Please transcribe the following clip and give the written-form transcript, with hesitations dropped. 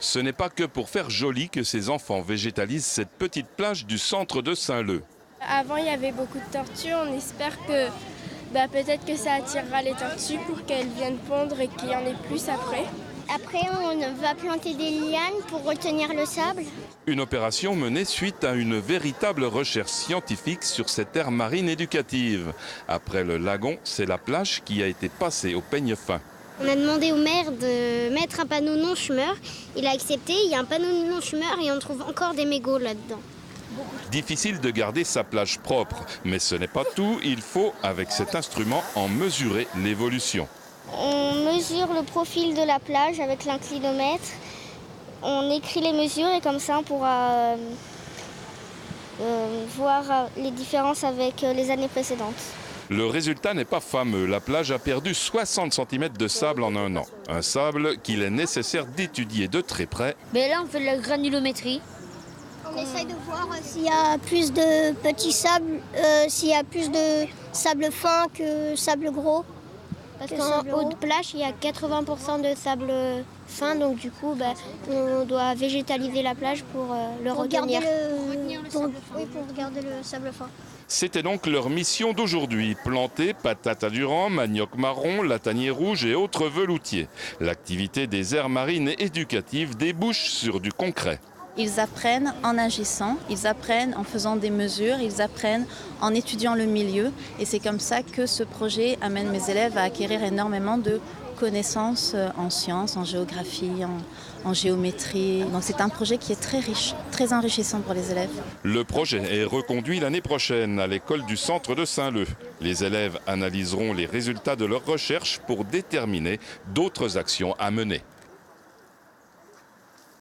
Ce n'est pas que pour faire joli que ces enfants végétalisent cette petite plage du centre de Saint-Leu. Avant, il y avait beaucoup de tortues. On espère que peut-être que ça attirera les tortues pour qu'elles viennent pondre et qu'il y en ait plus après. Après, on va planter des lianes pour retenir le sable. Une opération menée suite à une véritable recherche scientifique sur cette aire marine éducative. Après le lagon, c'est la plage qui a été passée au peigne fin. On a demandé au maire de mettre un panneau non-fumeur. Il a accepté, il y a un panneau non-fumeur et on trouve encore des mégots là-dedans. Difficile de garder sa plage propre, mais ce n'est pas tout. Il faut, avec cet instrument, en mesurer l'évolution. On mesure le profil de la plage avec l'inclinomètre. On écrit les mesures et comme ça on pourra voir les différences avec les années précédentes. Le résultat n'est pas fameux. La plage a perdu 60 cm de sable en un an. Un sable qu'il est nécessaire d'étudier de très près. Mais là, on fait de la granulométrie. On essaye de voir s'il y a plus de petits sables, s'il y a plus de sable fin que sable gros. Parce qu'en haute plage, il y a 80% de sable fin, donc du coup, on doit végétaliser la plage pour le retenir. Pour garder le sable fin. C'était donc leur mission d'aujourd'hui, planter patates à Durand, manioc marron, latanier rouge et autres veloutiers. L'activité des aires marines éducatives débouche sur du concret. Ils apprennent en agissant, ils apprennent en faisant des mesures, ils apprennent en étudiant le milieu. Et c'est comme ça que ce projet amène mes élèves à acquérir énormément de connaissances en sciences, en géographie, en géométrie. Donc c'est un projet qui est très riche, très enrichissant pour les élèves. Le projet est reconduit l'année prochaine à l'école du centre de Saint-Leu. Les élèves analyseront les résultats de leurs recherches pour déterminer d'autres actions à mener.